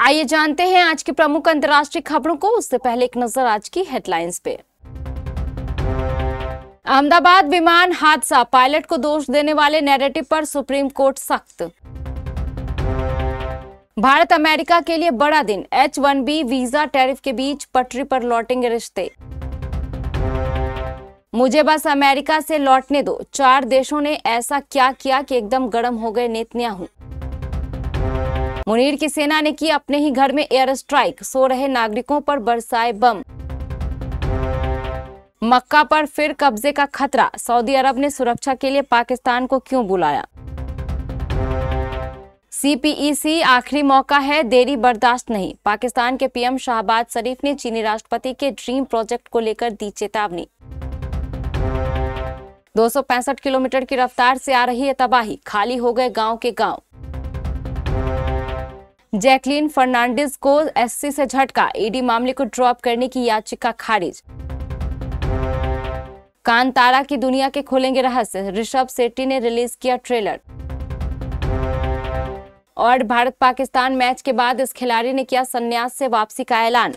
आइए जानते हैं आज की प्रमुख अंतर्राष्ट्रीय खबरों को। उससे पहले एक नजर आज की हेडलाइंस पे। अहमदाबाद विमान हादसा, पायलट को दोष देने वाले नैरेटिव पर सुप्रीम कोर्ट सख्त। भारत अमेरिका के लिए बड़ा दिन, H-1B वीजा टैरिफ के बीच पटरी पर लौटेंगे रिश्ते। मुझे बस अमेरिका से लौटने दो, 4 देशों ने ऐसा क्या किया कि एकदम गर्म हो गए नेतन्याहू। मुनीर की सेना ने की अपने ही घर में एयर स्ट्राइक, सो रहे नागरिकों पर बरसाए बम। मक्का पर फिर कब्जे का खतरा, सऊदी अरब ने सुरक्षा के लिए पाकिस्तान को क्यों बुलाया। CPEC आखिरी मौका है, देरी बर्दाश्त नहीं, पाकिस्तान के PM शाहबाज शरीफ ने चीनी राष्ट्रपति के ड्रीम प्रोजेक्ट को लेकर दी चेतावनी। 265 किलोमीटर की रफ्तार से आ रही है तबाही, खाली हो गए गांव के गांव। जैकलीन फर्नांडिस को SC से झटका, ED मामले को ड्रॉप करने की याचिका खारिज। कांतारा की दुनिया के खोलेंगे रहस्य, ऋषभ शेट्टी ने रिलीज किया ट्रेलर। और भारत पाकिस्तान मैच के बाद इस खिलाड़ी ने किया संन्यास से वापसी का ऐलान।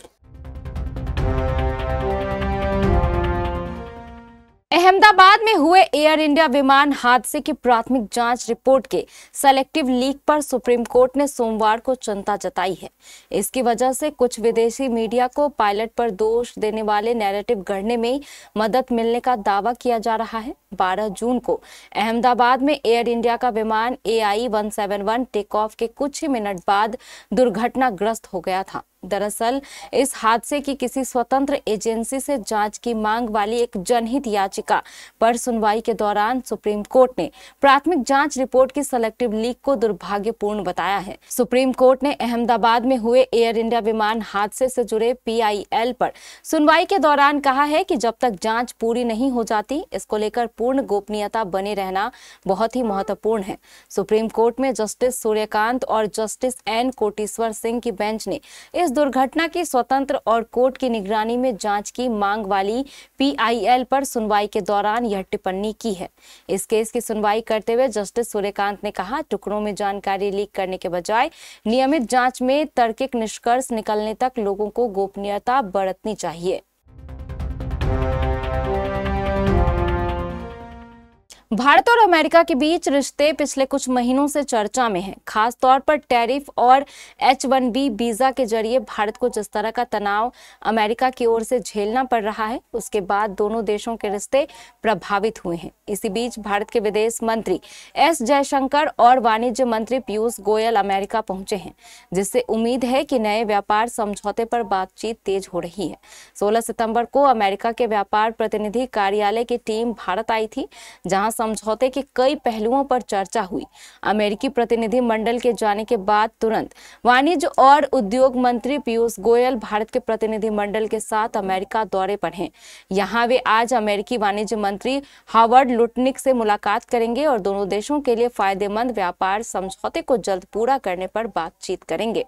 अहमदाबाद में हुए एयर इंडिया विमान हादसे की प्राथमिक जांच रिपोर्ट के सेलेक्टिव लीक पर सुप्रीम कोर्ट ने सोमवार को चिंता जताई है। इसकी वजह से कुछ विदेशी मीडिया को पायलट पर दोष देने वाले नैरेटिव गढ़ने में मदद मिलने का दावा किया जा रहा है। 12 जून को अहमदाबाद में एयर इंडिया का विमान AI-171 टेक ऑफ के कुछ ही मिनट बाद दुर्घटनाग्रस्त हो गया था। दरअसल इस हादसे की किसी स्वतंत्र एजेंसी से जांच की मांग वाली एक जनहित याचिका पर सुनवाई के दौरान सुप्रीम कोर्ट ने प्राथमिक जांच रिपोर्ट की सेलेक्टिव लीक को दुर्भाग्यपूर्ण बताया है। सुप्रीम कोर्ट ने अहमदाबाद में हुए एयर इंडिया विमान हादसे से जुड़े PIL पर सुनवाई के दौरान कहा है कि जब तक जांच पूरी नहीं हो जाती, इसको लेकर पूर्ण गोपनीयता बने रहना बहुत ही महत्वपूर्ण है। सुप्रीम कोर्ट में जस्टिस सूर्यकांत और जस्टिस N कोटेश्वर सिंह की बेंच ने इस दुर्घटना की स्वतंत्र और कोर्ट की निगरानी में जांच की मांग वाली PIL पर सुनवाई के दौरान यह टिप्पणी की है। इस केस की सुनवाई करते हुए जस्टिस सूर्यकांत ने कहा, टुकड़ों में जानकारी लीक करने के बजाय नियमित जांच में तार्किक निष्कर्ष निकलने तक लोगों को गोपनीयता बरतनी चाहिए। भारत और अमेरिका के बीच रिश्ते पिछले कुछ महीनों से चर्चा में हैं। खास तौर पर टैरिफ और H-1B वीजा के जरिए भारत को जिस तरह का तनाव अमेरिका की ओर से झेलना पड़ रहा है, उसके बाद दोनों देशों के रिश्ते प्रभावित हुए हैं। इसी बीच भारत के विदेश मंत्री S जयशंकर और वाणिज्य मंत्री पीयूष गोयल अमेरिका पहुंचे हैं, जिससे उम्मीद है कि नए व्यापार समझौते पर बातचीत तेज हो रही है। 16 सितंबर को अमेरिका के व्यापार प्रतिनिधि कार्यालय की टीम भारत आई थी, जहां समझौते के कई पहलुओं पर चर्चा हुई। अमेरिकी प्रतिनिधि मंडल के जाने के बाद तुरंत वाणिज्य और उद्योग मंत्री पीयूष गोयल भारत के प्रतिनिधि मंडल के साथ अमेरिका दौरे पर हैं। यहां वे आज अमेरिकी वाणिज्य मंत्री हावर्ड लुटनिक से मुलाकात करेंगे और दोनों देशों के लिए फायदेमंद व्यापार समझौते को जल्द पूरा करने पर बातचीत करेंगे।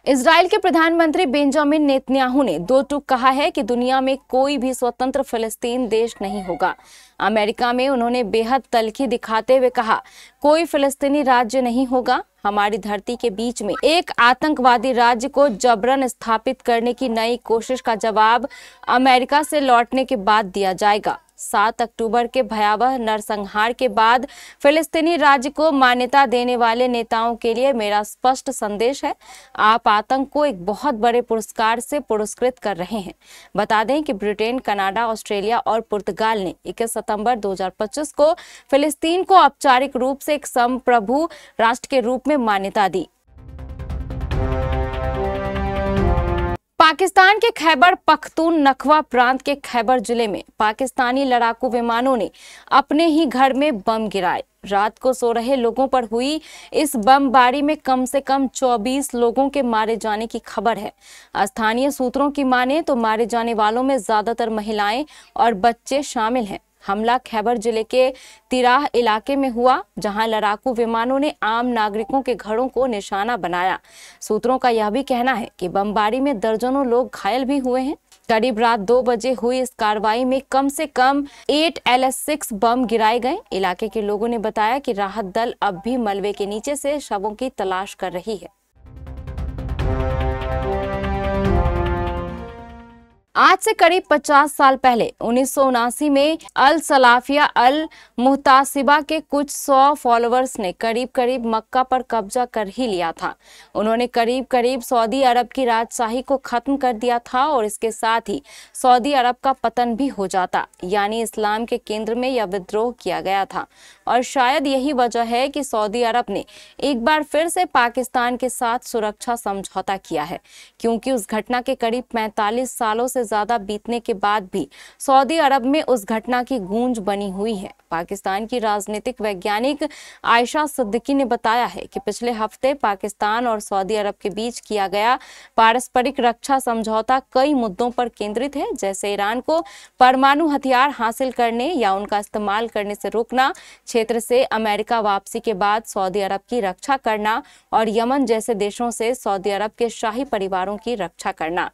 इजराइल के प्रधानमंत्री बेंजामिन नेतन्याहू ने दो टूक कहा है कि दुनिया में कोई भी स्वतंत्र फिलिस्तीन देश नहीं होगा। अमेरिका में उन्होंने बेहद तल्खी दिखाते हुए कहा, कोई फिलिस्तीनी राज्य नहीं होगा। हमारी धरती के बीच में एक आतंकवादी राज्य को जबरन स्थापित करने की नई कोशिश का जवाब अमेरिका से लौटने के बाद दिया जाएगा। 7 अक्टूबर के भयावह नरसंहार के बाद फिलिस्तीनी राज्य को मान्यता देने वाले नेताओं के लिए मेरा स्पष्ट संदेश है, आप आतंक को एक बहुत बड़े पुरस्कार से पुरस्कृत कर रहे हैं। बता दें कि ब्रिटेन, कनाडा, ऑस्ट्रेलिया और पुर्तगाल ने 21 सितंबर 2025 को फिलिस्तीन को औपचारिक रूप से एक संप्रभु राष्ट्र के रूप में मान्यता दी। पाकिस्तान के खैबर पख्तूनख्वा प्रांत के खैबर जिले में पाकिस्तानी लड़ाकू विमानों ने अपने ही घर में बम गिराए। रात को सो रहे लोगों पर हुई इस बमबारी में कम से कम 24 लोगों के मारे जाने की खबर है। स्थानीय सूत्रों की माने तो मारे जाने वालों में ज्यादातर महिलाएं और बच्चे शामिल हैं। हमला खैबर जिले के तिराह इलाके में हुआ, जहां लड़ाकू विमानों ने आम नागरिकों के घरों को निशाना बनाया। सूत्रों का यह भी कहना है कि बमबारी में दर्जनों लोग घायल भी हुए हैं। करीब रात 2 बजे हुई इस कार्रवाई में कम से कम 8 LS6 बम गिराए गए। इलाके के लोगों ने बताया कि राहत दल अब भी मलबे के नीचे से शवों की तलाश कर रही है। आज से करीब 50 साल पहले 1979 में अल सलाफिया अल मुहतासिबा के कुछ 100 फॉलोअर्स ने करीब करीब मक्का पर कब्जा कर ही लिया था। उन्होंने करीब करीब सऊदी अरब की राजशाही को खत्म कर दिया था और इसके साथ ही सऊदी अरब का पतन भी हो जाता, यानी इस्लाम के केंद्र में यह विद्रोह किया गया था। और शायद यही वजह है कि सऊदी अरब ने एक बार फिर से पाकिस्तान के साथ सुरक्षा समझौता किया है, क्योंकि उस घटना के करीब 45 सालों से ज्यादा बीतने के बाद भी सऊदी अरब में उस घटना की गूंज बनी हुई है। पाकिस्तान की राजनीतिक वैज्ञानिक आयशा सिद्दीकी ने बताया है कि पिछले हफ्ते पाकिस्तान और सऊदी अरब के बीच किया गया पारस्परिक रक्षा समझौता कई मुद्दों पर केंद्रित है, जैसे ईरान को परमाणु हथियार हासिल करने या उनका इस्तेमाल करने से रोकना, क्षेत्र से अमेरिका वापसी के बाद सऊदी अरब की रक्षा करना और यमन जैसे देशों से सऊदी अरब के शाही परिवारों की रक्षा करना।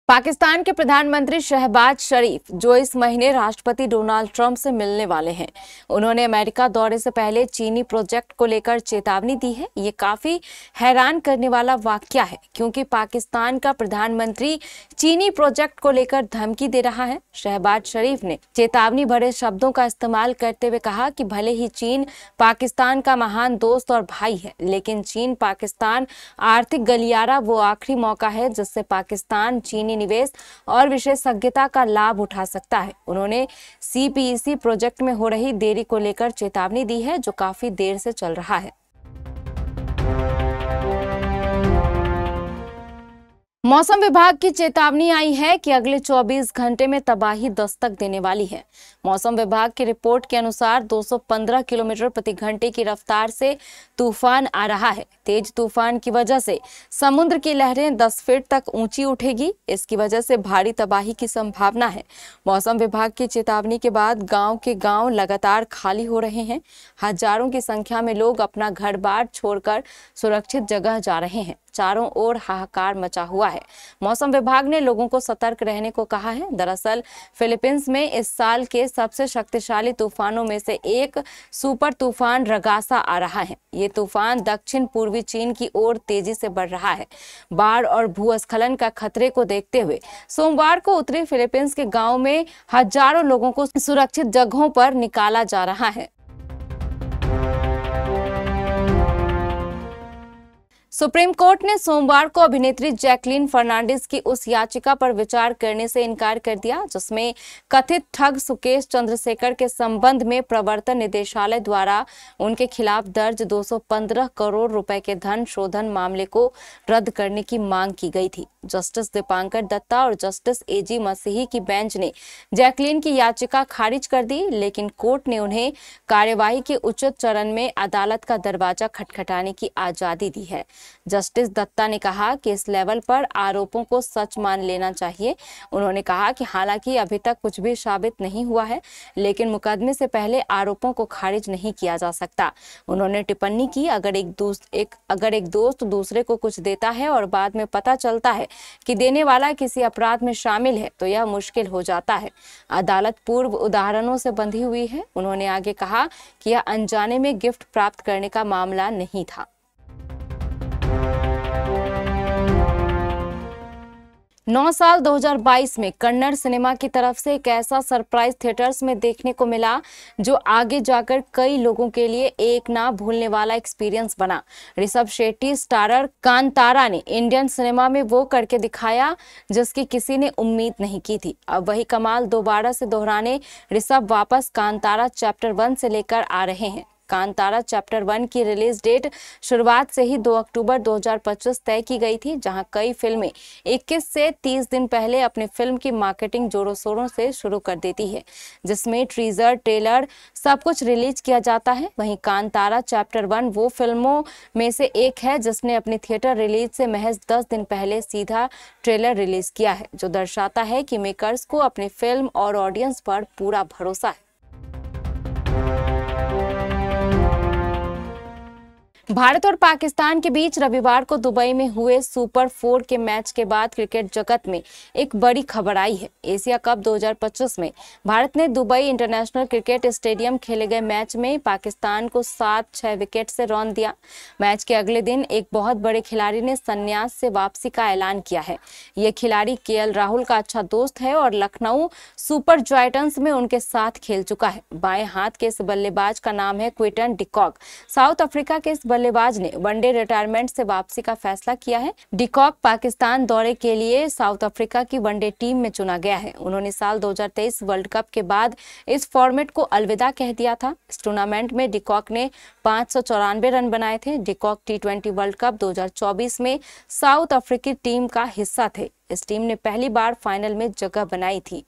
पाकिस्तान के प्रधानमंत्री शहबाज शरीफ, जो इस महीने राष्ट्रपति डोनाल्ड ट्रंप से मिलने वाले हैं, उन्होंने अमेरिका दौरे से पहले चीनी प्रोजेक्ट को लेकर चेतावनी दी है। ये काफी हैरान करने वाला वाकया है, क्योंकि पाकिस्तान का प्रधानमंत्री चीनी प्रोजेक्ट को लेकर धमकी दे रहा है। शहबाज शरीफ ने चेतावनी भरे शब्दों का इस्तेमाल करते हुए कहा कि भले ही चीन पाकिस्तान का महान दोस्त और भाई है, लेकिन चीन पाकिस्तान आर्थिक गलियारा वो आखिरी मौका है जिससे पाकिस्तान चीनी निवेश और विशेषज्ञता का लाभ उठा सकता है। उन्होंने CPEC प्रोजेक्ट में हो रही देरी को लेकर चेतावनी दी है, जो काफी देर से चल रहा है। मौसम विभाग की चेतावनी आई है कि अगले 24 घंटे में तबाही दस्तक देने वाली है। मौसम विभाग की रिपोर्ट के अनुसार 215 किलोमीटर प्रति घंटे की रफ्तार से तूफान आ रहा है। तेज तूफान की वजह से समुद्र की लहरें 10 फीट तक ऊंची उठेगी। इसकी वजह से भारी तबाही की संभावना है। मौसम विभाग की चेतावनी के बाद गांव के गांव लगातार खाली हो रहे हैं। हजारों की संख्या में लोग अपना घर बार छोड़कर सुरक्षित जगह जा रहे हैं। चारों ओर हाहाकार मचा हुआ है। मौसम विभाग ने लोगों को सतर्क रहने को कहा है। दरअसल फिलीपींस में इस साल के सबसे शक्तिशाली तूफानों में से एक सुपर तूफान रगासा आ रहा है। ये तूफान दक्षिण पूर्वी चीन की ओर तेजी से बढ़ रहा है। बाढ़ और भूस्खलन का खतरे को देखते हुए सोमवार को उत्तरी फिलीपींस के गांव में हजारों लोगों को सुरक्षित जगहों पर निकाला जा रहा है। सुप्रीम कोर्ट ने सोमवार को अभिनेत्री जैकलीन फर्नांडिस की उस याचिका पर विचार करने से इनकार कर दिया, जिसमें कथित ठग सुकेश चंद्रशेखर के संबंध में प्रवर्तन निदेशालय द्वारा उनके खिलाफ दर्ज 215 करोड़ रुपए के धन शोधन मामले को रद्द करने की मांग की गई थी। जस्टिस दीपांकर दत्ता और जस्टिस AG मसीही की बेंच ने जैकलीन की याचिका खारिज कर दी, लेकिन कोर्ट ने उन्हें कार्यवाही के उचित चरण में अदालत का दरवाजा खटखटाने की आजादी दी है। जस्टिस दत्ता ने कहा कि इस लेवल पर आरोपों को सच मान लेना चाहिए। उन्होंने कहा कि हालांकि अभी तक कुछ भी साबित नहीं हुआ है, लेकिन मुकदमे से पहले आरोपों को खारिज नहीं किया जा सकता। उन्होंने टिप्पणी की, अगर एक दोस्त दूसरे को कुछ देता है और बाद में पता चलता है कि देने वाला किसी अपराध में शामिल है, तो यह मुश्किल हो जाता है। अदालत पूर्व उदाहरणों से बंधी हुई है। उन्होंने आगे कहा कि यह अनजाने में गिफ्ट प्राप्त करने का मामला नहीं था। 9 साल 2022 में कन्नड़ सिनेमा की तरफ से एक ऐसा सरप्राइज थिएटर्स में देखने को मिला जो आगे जाकर कई लोगों के लिए एक ना भूलने वाला एक्सपीरियंस बना। ऋषभ शेट्टी स्टारर कांतारा ने इंडियन सिनेमा में वो करके दिखाया जिसकी किसी ने उम्मीद नहीं की थी। अब वही कमाल दोबारा से दोहराने ऋषभ वापस कांतारा चैप्टर 1 से लेकर आ रहे हैं। कांतारा चैप्टर 1 की रिलीज डेट शुरुआत से ही 2 अक्टूबर 2025 तय की गई थी, जहां कई फिल्में 21 से 30 दिन पहले अपनी फिल्म की मार्केटिंग जोरों शोरों से शुरू कर देती है, जिसमें टीजर, ट्रेलर सब कुछ रिलीज किया जाता है। वहीं कांतारा चैप्टर 1 वो फिल्मों में से एक है जिसने अपनी थिएटर रिलीज से महज 10 दिन पहले सीधा ट्रेलर रिलीज किया है, जो दर्शाता है कि मेकर्स को अपनी फिल्म और ऑडियंस पर पूरा भरोसा है। भारत और पाकिस्तान के बीच रविवार को दुबई में हुए सुपर 4 के मैच के बाद क्रिकेट जगत में एक बड़ी खबर आई है। एशिया कप 2025 में भारत ने दुबई इंटरनेशनल क्रिकेट स्टेडियम खेले गए मैच में पाकिस्तान को 7-6 विकेट से रौंद दिया। मैच के अगले दिन एक बहुत बड़े खिलाड़ी ने संन्यास से वापसी का ऐलान किया है। ये खिलाड़ी केएल राहुल का अच्छा दोस्त है और लखनऊ सुपर जायंट्स में उनके साथ खेल चुका है। बाएं हाथ के इस बल्लेबाज का नाम है क्विंटन डिकॉक। साउथ अफ्रीका के इस बल्लेबाज ने वनडे रिटायरमेंट से वापसी का फैसला किया है। डिकॉक पाकिस्तान दौरे के लिए साउथ अफ्रीका की वनडे टीम में चुना गया है। उन्होंने साल 2023 वर्ल्ड कप के बाद इस फॉर्मेट को अलविदा कह दिया था। इस टूर्नामेंट में डिकॉक ने 594 रन बनाए थे। डिकॉक T20 वर्ल्ड कप 2024 में साउथ अफ्रीकी टीम का हिस्सा थे। इस टीम ने पहली बार फाइनल में जगह बनाई थी।